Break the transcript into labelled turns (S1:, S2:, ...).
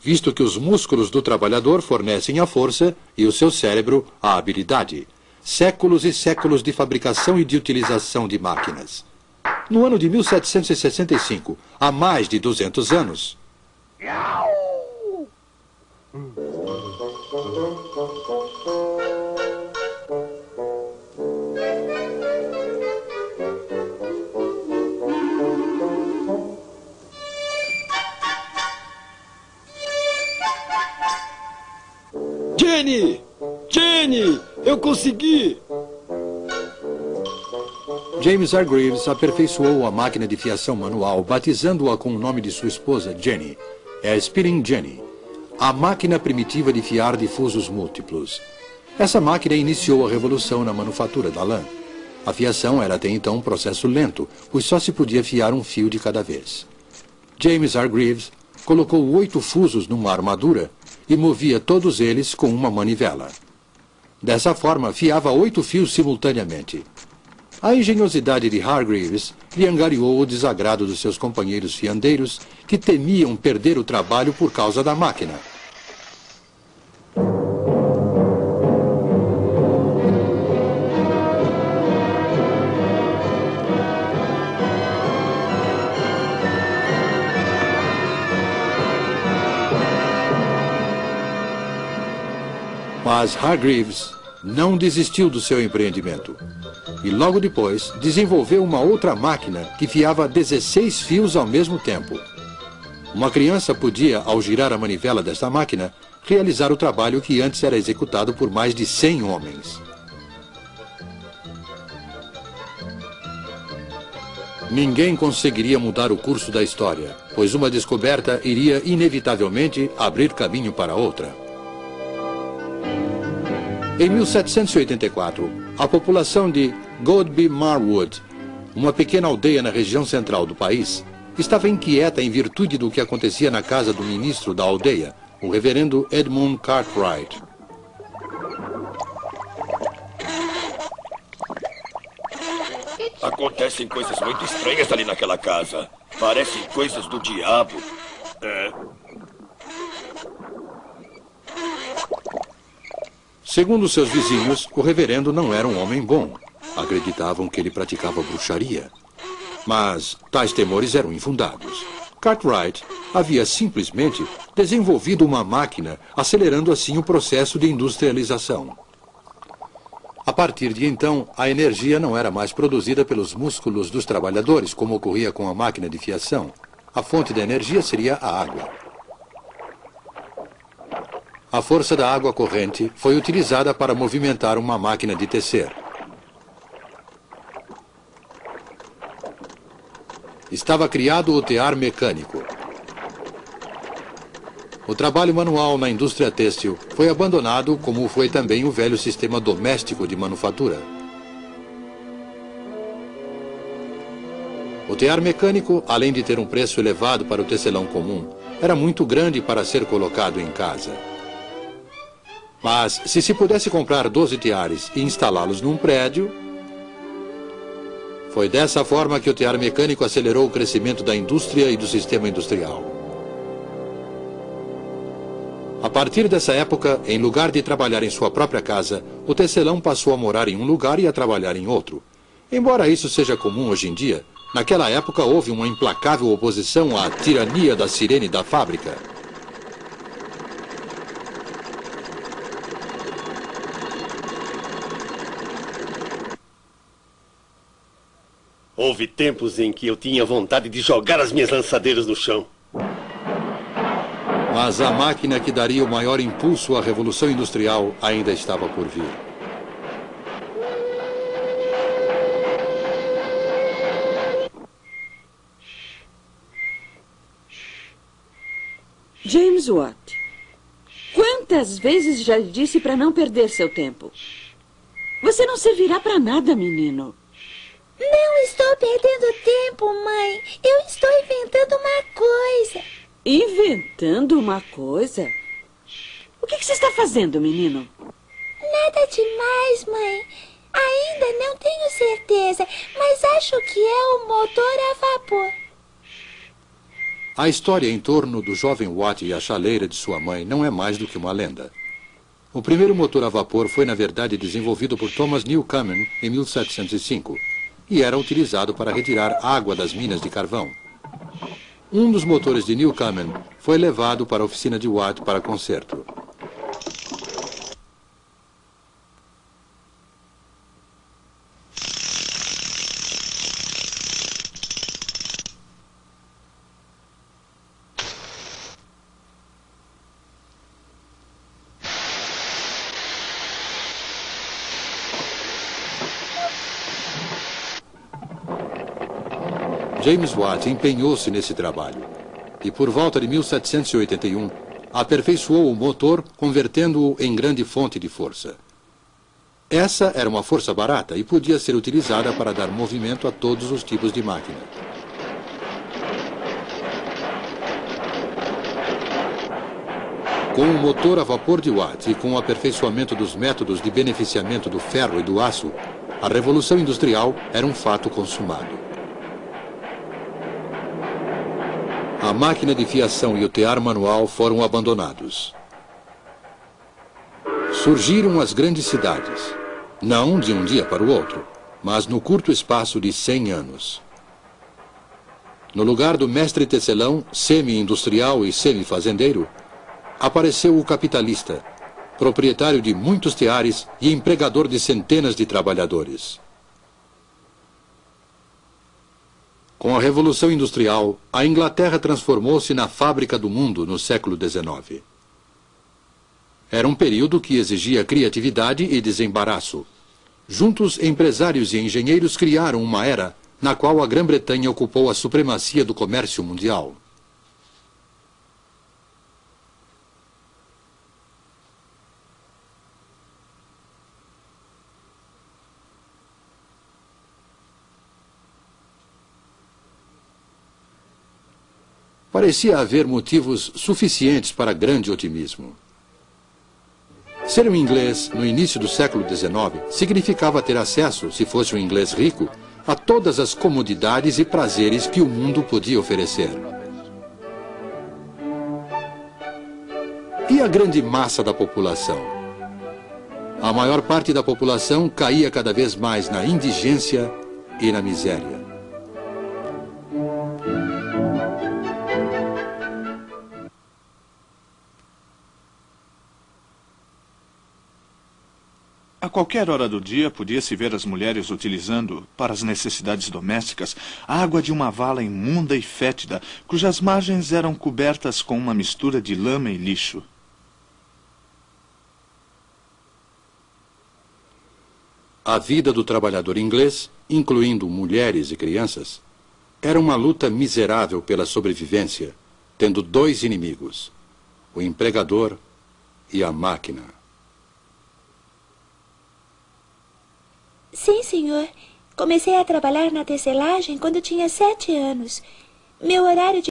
S1: visto que os músculos do trabalhador fornecem a força e o seu cérebro a habilidade. Séculos e séculos de fabricação e de utilização de máquinas. No ano de 1765, há mais de 200 anos...
S2: Jenny! Jenny! Eu consegui!
S1: James Hargreaves aperfeiçoou a máquina de fiação manual, batizando-a com o nome de sua esposa, Jenny. É a Spinning Jenny, a máquina primitiva de fiar difusos múltiplos. Essa máquina iniciou a revolução na manufatura da lã. A fiação era até então um processo lento, pois só se podia fiar um fio de cada vez. James Hargreaves colocou 8 fusos numa armadura e movia todos eles com uma manivela. Dessa forma, fiava 8 fios simultaneamente. A engenhosidade de Hargreaves lhe angariou o desagrado dos seus companheiros fiandeiros, que temiam perder o trabalho por causa da máquina. Mas Hargreaves não desistiu do seu empreendimento. E logo depois desenvolveu uma outra máquina que fiava 16 fios ao mesmo tempo. Uma criança podia, ao girar a manivela desta máquina, realizar o trabalho que antes era executado por mais de 100 homens. Ninguém conseguiria mudar o curso da história, pois uma descoberta iria inevitavelmente abrir caminho para outra. Em 1784, a população de Godby Marwood, uma pequena aldeia na região central do país, estava inquieta em virtude do que acontecia na casa do ministro da aldeia, o reverendo Edmund Cartwright.
S3: Acontecem coisas muito estranhas ali naquela casa. Parecem coisas do diabo.
S1: Segundo seus vizinhos, o reverendo não era um homem bom. Acreditavam que ele praticava bruxaria. Mas tais temores eram infundados. Cartwright havia simplesmente desenvolvido uma máquina, acelerando assim o processo de industrialização. A partir de então, a energia não era mais produzida pelos músculos dos trabalhadores, como ocorria com a máquina de fiação. A fonte da energia seria a água. A força da água corrente foi utilizada para movimentar uma máquina de tecer. Estava criado o tear mecânico. O trabalho manual na indústria têxtil foi abandonado, como foi também o velho sistema doméstico de manufatura. O tear mecânico, além de ter um preço elevado para o tecelão comum, era muito grande para ser colocado em casa. Mas, se pudesse comprar 12 teares e instalá-los num prédio... Foi dessa forma que o tear mecânico acelerou o crescimento da indústria e do sistema industrial. A partir dessa época, em lugar de trabalhar em sua própria casa, o tecelão passou a morar em um lugar e a trabalhar em outro. Embora isso seja comum hoje em dia, naquela época houve uma implacável oposição à tirania da sirene da fábrica.
S4: Houve tempos em que eu tinha vontade de jogar as minhas lançadeiras no chão.
S1: Mas a máquina que daria o maior impulso à Revolução Industrial ainda estava por vir.
S5: James Watt, quantas vezes já lhe disse para não perder seu tempo? Você não servirá para nada, menino.
S6: Não estou perdendo tempo, mãe. Eu estou inventando uma coisa.
S5: Inventando uma coisa? O que você está fazendo, menino?
S6: Nada demais, mãe. Ainda não tenho certeza, mas acho que é um motor a vapor.
S1: A história em torno do jovem Watt e a chaleira de sua mãe não é mais do que uma lenda. O primeiro motor a vapor foi, na verdade, desenvolvido por Thomas Newcomen em 1705 e era utilizado para retirar água das minas de carvão. Um dos motores de Newcomen foi levado para a oficina de Watt para conserto. James Watt empenhou-se nesse trabalho e, por volta de 1781, aperfeiçoou o motor, convertendo-o em grande fonte de força. Essa era uma força barata e podia ser utilizada para dar movimento a todos os tipos de máquina. Com o motor a vapor de Watt e com o aperfeiçoamento dos métodos de beneficiamento do ferro e do aço, a Revolução Industrial era um fato consumado. A máquina de fiação e o tear manual foram abandonados. Surgiram as grandes cidades, não de um dia para o outro, mas no curto espaço de 100 anos. No lugar do mestre tecelão, semi-industrial e semi-fazendeiro, apareceu o capitalista, proprietário de muitos teares e empregador de centenas de trabalhadores. Com a Revolução Industrial, a Inglaterra transformou-se na fábrica do mundo no século XIX. Era um período que exigia criatividade e desembaraço. Juntos, empresários e engenheiros criaram uma era na qual a Grã-Bretanha ocupou a supremacia do comércio mundial. Parecia haver motivos suficientes para grande otimismo. Ser um inglês no início do século XIX significava ter acesso, se fosse um inglês rico, a todas as comodidades e prazeres que o mundo podia oferecer. E a grande massa da população? A maior parte da população caía cada vez mais na indigência e na miséria.
S7: A qualquer hora do dia podia-se ver as mulheres utilizando, para as necessidades domésticas, a água de uma vala imunda e fétida, cujas margens eram cobertas com uma mistura de lama e lixo.
S1: A vida do trabalhador inglês, incluindo mulheres e crianças, era uma luta miserável pela sobrevivência, tendo dois inimigos, o empregador e a máquina.
S6: Sim, senhor. Comecei a trabalhar na tecelagem quando tinha 7 anos. Meu horário de